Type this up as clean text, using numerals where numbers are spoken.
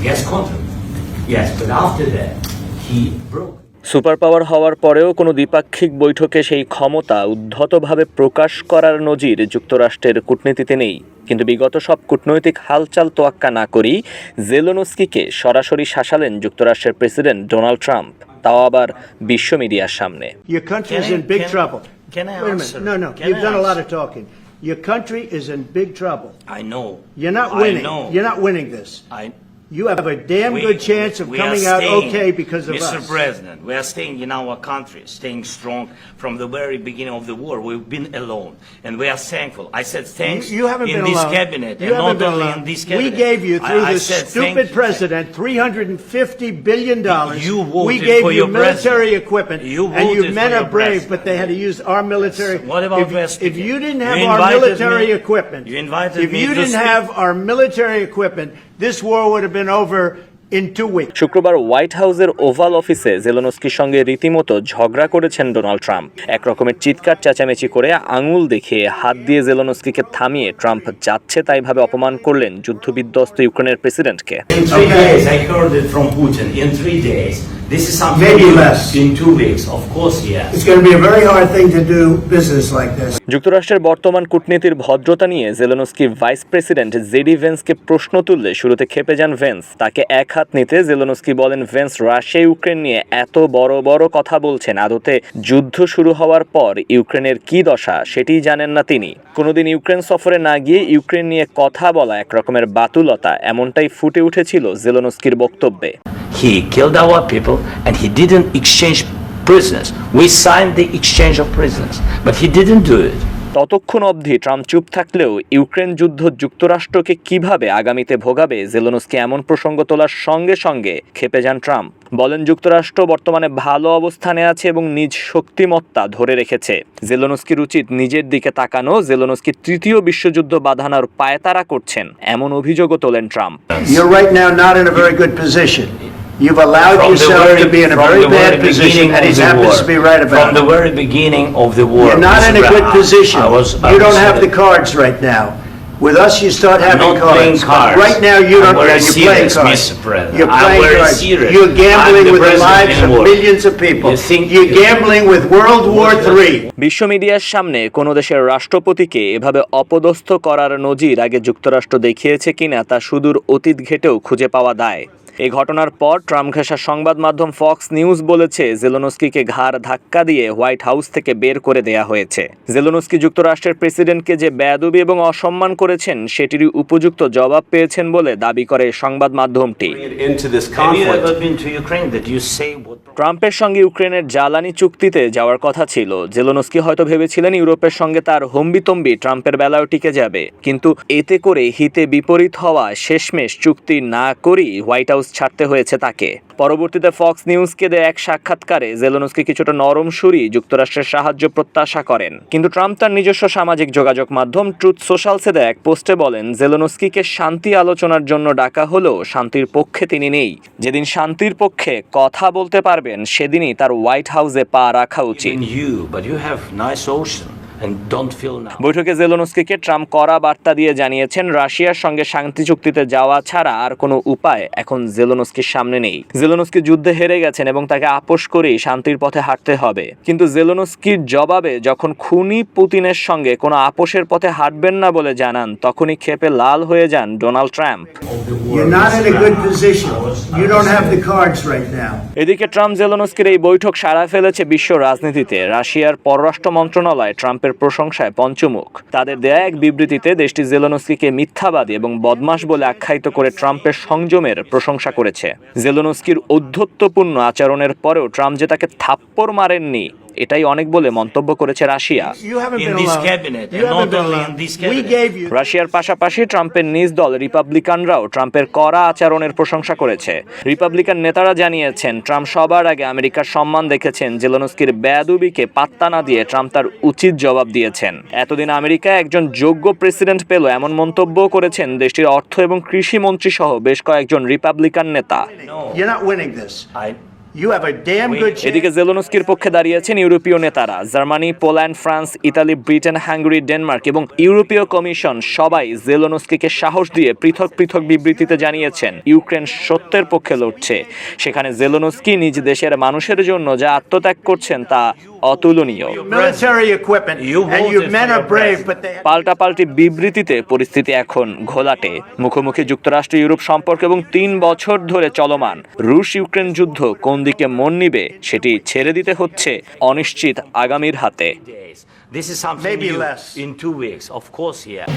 gas contract. Yes, but after that, he broke. Super power হওয়ার পরেও কোনো দ্বিপাক্ষিক বৈঠকে সেই ক্ষমতা উদ্ধতভাবে প্রকাশ করার নজির যুক্তরাষ্ট্রের কূটনীতিতে নেই। কিন্তু বিগত সব কূটনৈতিক হালচাল তোয়াক্কা না করেই জেলেনস্কিকে সরাসরি শাসালেন যুক্তরাষ্ট্রের প্রেসিডেন্ট ডোনাল্ড ট্রাম্প, তাও আবার বিশ্ব মিডিয়ার সামনে। Your country is in big trouble. Can I answer? No. You've done a lot of talking. Your country is in big trouble. I know. You're not winning. You're not winning this. You have a damn good chance of coming out okay because of us. Mr. President, we are staying in our country, staying strong from the very beginning of the war. We've been alone, and we are thankful. I said thanks you haven't in been this alone. cabinet, you and haven't not been only alone. in this cabinet. We gave you, through I this said stupid president, $350 billion. You voted we gave for you your military president. equipment, You and you voted men for are your brave, president. but they had to use our military. What about West if you didn't have You our invited military me- equipment, you invited if me you to didn't speak- have our military equipment, this war would have been over in 2 weeks. শুক্রবার white হাউসের oval অফিসে জেলেনস্কির সঙ্গে রীতিমতো ঝগড়া করেছেন Donald Trump. এক রকমের চিৎকার চেঁচামেচি করে আঙুল দেখিয়ে হাত দিয়ে জেলেনস্কিকে থামিয়ে ট্রাম্প যাচ্ছে তাই ভাবে অপমান করলেন যুদ্ধবিধ্বস্ত ইউক্রেনের প্রেসিডেন্টকে। In 3 days, I heard it from Putin. In 3 days, this is something. Maybe less. In 2 weeks, of course, yes. It's going to be a very hard thing to do business like this. যুক্তরাষ্ট্রের বর্তমান কূটনীতির ভদ্রতা নিয়ে Zelensky vice president JD ভেন্সকে প্রশ্ন তুললে শুরুতে ক্ষেপে যান veins. তাকে এক হাত নিতে জেলেনস্কি বলেন, ভেন্স রাশিয়া ইউক্রেন নিয়ে এত বড় বড় কথা বলছেন, আদতে যুদ্ধ শুরু হওয়ার পর ইউক্রেনের কি দশা সেটিই জানেন না তিনি। কোনোদিন ইউক্রেন সফরে না গিয়ে ইউক্রেন নিয়ে কথা বলা এক রকমের বাতুলতা, এমনটাই ফুটে উঠেছিল জেলেনস্কির বক্তব্যে। He killed our people and he didn't exchange prisoners. We signed the exchange of prisoners, but he didn't do it. ততক্ষণ অবধি ট্রাম্প চুপ থাকলেও ইউক্রেন যুদ্ধ যুক্তরাষ্ট্রকে কিভাবে আগামীতে ভোগাবে জেলেনস্কি এমন প্রসঙ্গ তোলার সঙ্গে সঙ্গে ক্ষেপে যান ট্রাম্প। বলেন যুক্তরাষ্ট্র বর্তমানে ভালো অবস্থানে আছে এবং নিজ শক্তিমত্তা ধরে রেখেছে। জেলেনস্কির উচিত নিজের দিকে তাকানো, জেলেনস্কি তৃতীয় বিশ্বযুদ্ধ বাঁধানোর পায়তারা করছেন এমন অভিযোগও তোলেন Trump. You're right now not in a very good position. You've allowed yourself to be in a very bad position, and he happens to be right about From the it. very beginning of the war. You're not in a good position. You don't have the cards right now. With us, you start having cards. Right now, you don't. You're playing cards. You're playing cards. You're gambling with the lives of millions of people. You're gambling with World War III. বিশ্ব মিডিয়ার সামনে কোনো দেশের রাষ্ট্রপতিকে এভাবে অপদস্থ করার নজির আগে যুক্তরাষ্ট্র দেখিয়েছে কিনা তা সুদূর অতীত ঘেটেও খুঁজে পাওয়া দায়। এই ঘটনার পর ট্রাম্প ঘেঁষা সংবাদ মাধ্যম ফক্স নিউজ বলেছে জেলেনস্কিকে ঘাড় ধাক্কা দিয়ে হোয়াইট হাউস থেকে বের করে দেয়া হয়েছে। জেলেনস্কি যুক্তরাষ্ট্রের প্রেসিডেন্টকে যে বেয়াদবি এবং অসম্মান করেছেন সেটিরই উপযুক্ত জবাব পেয়েছেন বলে দাবি করে সংবাদ মাধ্যমটি। ট্রাম্পের সঙ্গে ইউক্রেনের জ্বালানি চুক্তিতে যাওয়ার কথা ছিল। জেলেনস্কি হয়তো ভেবেছিলেন ইউরোপের সঙ্গে তার হম্বিতম্বি ট্রাম্পের বেলায় টিকে যাবে, কিন্তু এতে করে হিতে বিপরীত হওয়া শেষমেশ চুক্তি না করেই হোয়াইট হাউস ছাড়তে হয়েছে তাকে। পরবর্তীতে ফক্স নিউজকে দেয়া এক সাক্ষাৎকারে জেলেনস্কি কিছুটা নরম সুরই যুক্তরাষ্ট্রের সাহায্য প্রত্যাশা করেন, কিন্তু ট্রাম্প তার নিজস্ব সামাজিক যোগাযোগ মাধ্যম ট্রুথ সোশ্যালসে দেয়া এক পোস্টে বলেন জেলেনস্কিকে শান্তি আলোচনার জন্য ডাকা হলেও শান্তির পক্ষে তিনি নেই। যেদিন শান্তির পক্ষে কথা বলতে পারবেন সেদিনই তার হোয়াইট হাউসে পা রাখা উচিত। বৈঠকে জেলেনস্কিকে ট্রাম্প কড়া বার্তা দিয়ে জানিয়েছেন রাশিয়ার সঙ্গে শান্তি চুক্তিতে যাওয়া ছাড়া আর কোনো উপায় এখন জেলেনস্কির সামনে নেই। জেলেনস্কি যুদ্ধে হেরে গেছেন এবং তাকে আপোষ করেই শান্তির পথে হাঁটতে হবে, কিন্তু জেলেনস্কির জবাবে যখন খুনি পুতিনের সঙ্গে কোনো আপোষের পথে হাঁটবেন না বলে জানান, তখনই ক্ষেপে লাল হয়ে যান ডোনাল্ড ট্রাম্প। এদিকে ট্রাম্প জেলেনস্কির এই বৈঠক সাড়া ফেলেছে বিশ্ব রাজনীতিতে। রাশিয়ার পররাষ্ট্র মন্ত্রণালয় ট্রাম্পের প্রশংসায় পঞ্চমুখ। তাদের দেয়া এক বিবৃতিতে দেশটি জেলেনস্কিকে মিথ্যাবাদী এবং বদমাশ বলে আখ্যায়িত করে ট্রাম্পের সংযমের প্রশংসা করেছে। জেলেনস্কির ঔদ্ধত্যপূর্ণ আচরণের পরেও ট্রাম্প যে তাকে থাপ্পড় মারেননি এটাই অনেক বলে মন্তব্য করেছে রাশিয়া। রাশিয়ার পাশাপাশি ট্রাম্পের নিজ দল রিপাবলিকানরাও ট্রাম্পের কড়া আচরণের প্রশংসা করেছে। রিপাবলিকান নেতারা জানিয়েছেন ট্রাম্প সবার আগে আমেরিকার সম্মান দেখেছেন, জেলেনস্কির বেয়াদবিকে পাত্তা না দিয়ে ট্রাম্প তার উচিত জবাব দিয়েছেন। এতদিন আমেরিকায় একজন যোগ্য প্রেসিডেন্ট পেল এমন মন্তব্য করেছেন দেশটির অর্থ এবং কৃষি মন্ত্রী সহ বেশ কয়েকজন রিপাবলিকান নেতা। You have a damn good chance. এদিকে জেলেনস্কির পক্ষে দাঁড়িয়েছেন ইউরোপীয় নেতারা। Germany, Poland, France, Italy, Britain, Hungary, Denmark এবং ইউরোপীয় কমিশন সবাই জেলেনস্কিকে সাহস দিয়ে পৃথক পৃথক বিবৃতিতে জানিয়েছেন ইউক্রেন সত্যের পক্ষে লড়ছে। সেখানে জেলেনস্কি নিজ দেশের মানুষের জন্য যা আত্মত্যাগ করছেন তা অতুলনীয়। Military equipment, and your men are brave, but they পাল্টাপাল্টি বিবৃতিতে পরিস্থিতি এখন ঘোলাটে। মুখোমুখি যুক্তরাষ্ট্র ইউরোপ সম্পর্ক এবং 3 বছর ধরে চলমান রুশ ইউক্রেন যুদ্ধ কোন দিকে মন নিবে সেটি ছেড়ে দিতে হচ্ছে অনিশ্চিত আগামীর হাতে। This is something Maybe new less. in 2 weeks, of course, yeah.